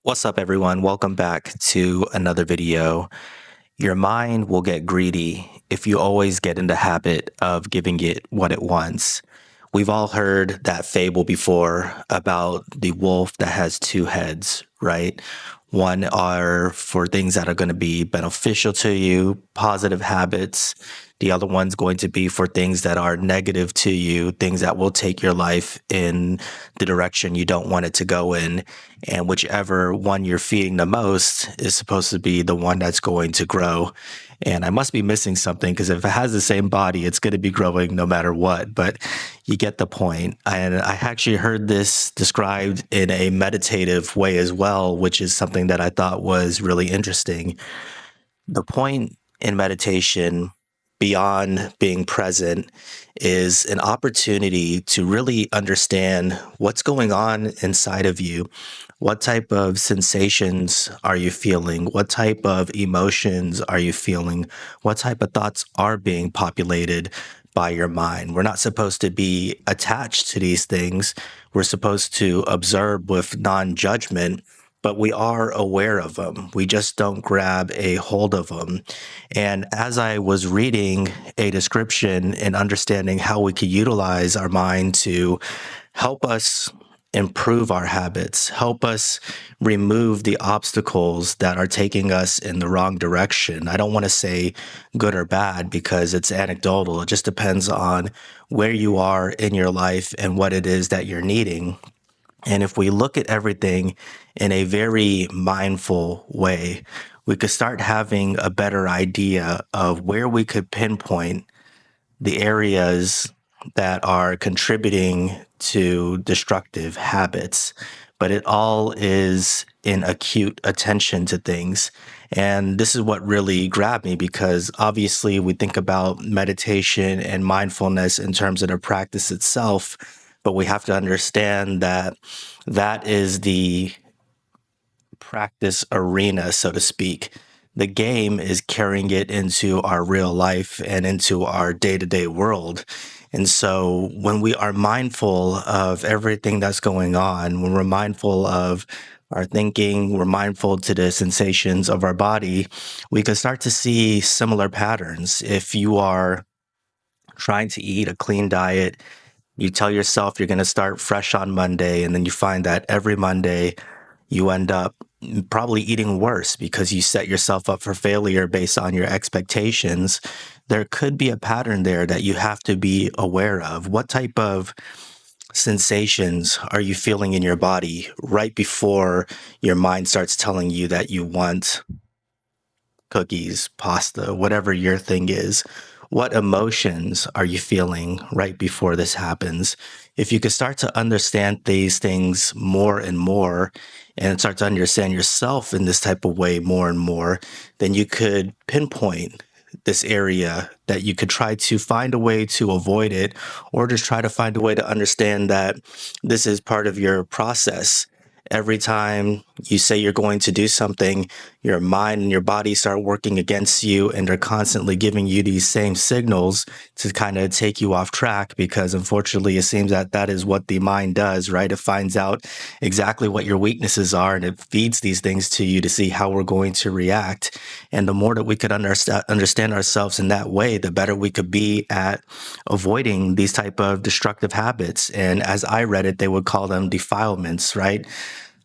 What's up, everyone? Welcome back to another video. Your mind will get greedy if you always get in the habit of giving it what it wants. We've all heard that fable before about the wolf that has two heads, right? One are for things that are going to be beneficial to you, positive habits. The other one's going to be for things that are negative to you, things that will take your life in the direction you don't want it to go in. And whichever one you're feeding the most is supposed to be the one that's going to grow. And I must be missing something because if it has the same body, it's going to be growing no matter what. But you get the point. And I actually heard this described in a meditative way as well, which is something that I thought was really interesting. The point in meditation, beyond being present, is an opportunity to really understand what's going on inside of you. What type of sensations are you feeling? What type of emotions are you feeling? What type of thoughts are being populated by your mind? We're not supposed to be attached to these things. We're supposed to observe with non judgment, but we are aware of them. We just don't grab a hold of them. And as I was reading a description and understanding how we could utilize our mind to help us improve our habits, help us remove the obstacles that are taking us in the wrong direction. I don't want to say good or bad because it's anecdotal. It just depends on where you are in your life and what it is that you're needing. And if we look at everything in a very mindful way, we could start having a better idea of where we could pinpoint the areas that are contributing to destructive habits. But it all is in acute attention to things. And this is what really grabbed me because obviously we think about meditation and mindfulness in terms of the practice itself, but we have to understand that that is the practice arena, so to speak. The game is carrying it into our real life and into our day to day world. And so when we are mindful of everything that's going on, when we're mindful of our thinking, we're mindful to the sensations of our body, we can start to see similar patterns. If you are trying to eat a clean diet, you tell yourself you're going to start fresh on Monday, and then you find that every Monday you end up probably eating worse because you set yourself up for failure based on your expectations. There could be a pattern there that you have to be aware of. What type of sensations are you feeling in your body right before your mind starts telling you that you want cookies, pasta, whatever your thing is? What emotions are you feeling right before this happens? If you could start to understand these things more and more and start to understand yourself in this type of way more and more, then you could pinpoint this area that you could try to find a way to avoid it or just try to find a way to understand that this is part of your process. Every time you say you're going to do something, your mind and your body start working against you, and they're constantly giving you these same signals to kind of take you off track because unfortunately it seems that that is what the mind does, right? It finds out exactly what your weaknesses are and it feeds these things to you to see how we're going to react. And the more that we could understand ourselves in that way, the better we could be at avoiding these type of destructive habits. And as I read it, they would call them defilements, right?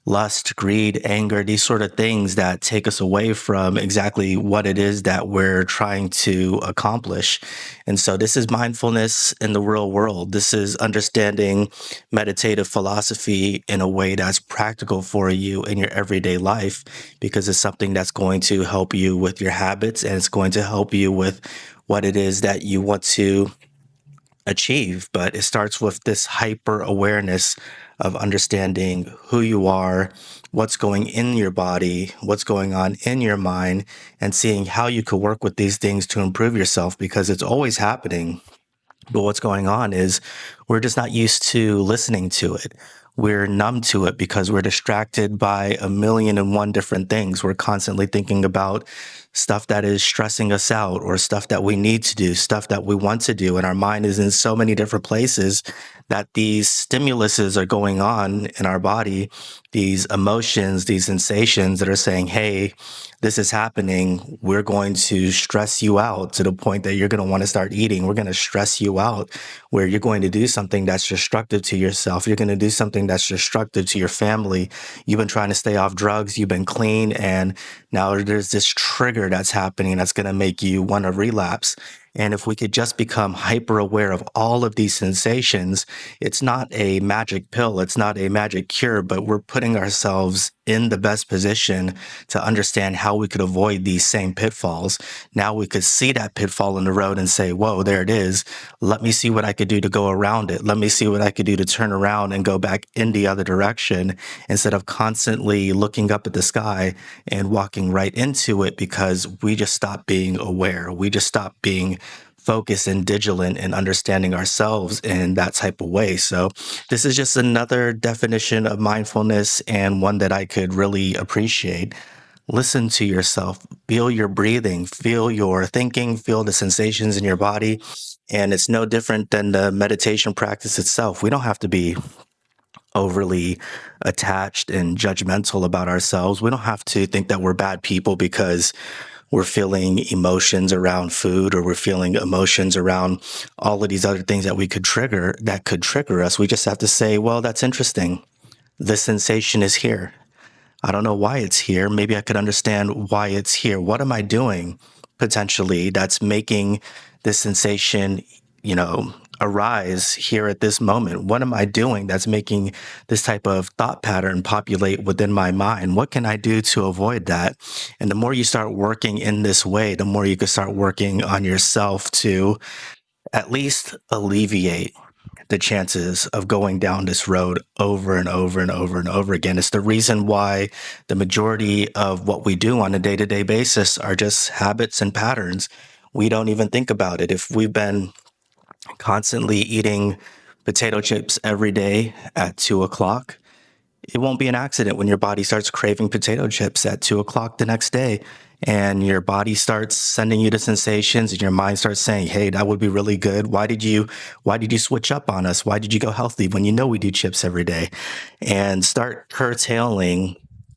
Lust, greed, anger, these sort of things that take us away from exactly what it is that we're trying to accomplish. And so this is mindfulness in the real world. This is understanding meditative philosophy in a way that's practical for you in your everyday life because it's something that's going to help you with your habits and it's going to help you with what it is that you want to achieve, but it starts with this hyper awareness of understanding who you are, what's going in your body, what's going on in your mind, and seeing how you could work with these things to improve yourself because it's always happening. But what's going on is we're just not used to listening to it. We're numb to it because we're distracted by a million and one different things. We're constantly thinking about stuff that is stressing us out or stuff that we need to do, stuff that we want to do. And our mind is in so many different places that these stimuluses are going on in our body, these emotions, these sensations that are saying, hey, this is happening. We're going to stress you out to the point that you're going to want to start eating. We're going to stress you out where you're going to do something that's destructive to yourself. You're going to do something that's destructive to your family. You've been trying to stay off drugs. You've been clean. And now there's this trigger that's happening that's going to make you want to relapse. And if we could just become hyper aware of all of these sensations, it's not a magic pill, it's not a magic cure, but we're putting ourselves in the best position to understand how we could avoid these same pitfalls. Now we could see that pitfall in the road and say, whoa, there it is. Let me see what I could do to go around it. Let me see what I could do to turn around and go back in the other direction instead of constantly looking up at the sky and walking right into it because we just stopped being aware. We just stopped being focused and vigilant and understanding ourselves in that type of way. So, this is just another definition of mindfulness and one that I could really appreciate. Listen to yourself, feel your breathing, feel your thinking, feel the sensations in your body. And it's no different than the meditation practice itself. We don't have to be overly attached and judgmental about ourselves. We don't have to think that we're bad people because we're feeling emotions around food or we're feeling emotions around all of these other things that could trigger us. We just have to say, well, that's interesting. This sensation is here. I don't know why it's here. Maybe I could understand why it's here. What am I doing potentially that's making this sensation, you know, arise here at this moment? What am I doing that's making this type of thought pattern populate within my mind? What can I do to avoid that? And the more you start working in this way, the more you can start working on yourself to at least alleviate the chances of going down this road over and over and over and over again. It's the reason why the majority of what we do on a day to day basis are just habits and patterns. We don't even think about it. If we've been constantly eating potato chips every day at 2 o'clock, it won't be an accident when your body starts craving potato chips at 2 o'clock the next day. And your body starts sending you the sensations and your mind starts saying, hey, that would be really good. Why did you switch up on us? Why did you go healthy when you know we do chips every day? And start curtailing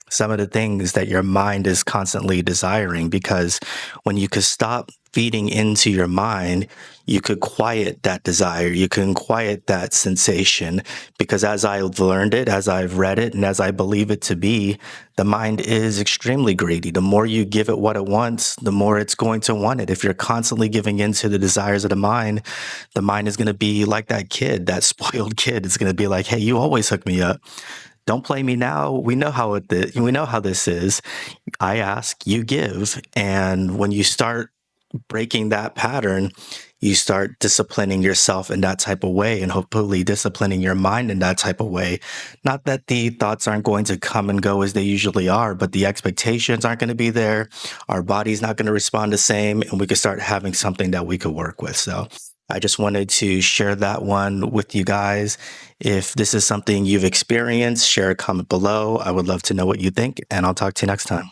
some of the things that your mind is constantly desiring, because when you could stop feeding into your mind, you could quiet that desire, you can quiet that sensation. Because as I've learned it, as I've read it, and as I believe it to be, the mind is extremely greedy. The more you give it what it wants, the more it's going to want it. If you're constantly giving in to the mind is going to be like that kid, that spoiled kid. It's going to be like, hey, you always hook me up. Don't play me now. We know how this is. I ask, you give. And when you start breaking that pattern, you start disciplining yourself in that type of way and hopefully disciplining your mind in that type of way. Not that the thoughts aren't going to come and go as they usually are, but the expectations aren't going to be there. Our body's not going to respond the same, and we could start having something that we could work with. So I just wanted to share that one with you guys. If this is something you've experienced, share a comment below. I would love to know what you think, and I'll talk to you next time.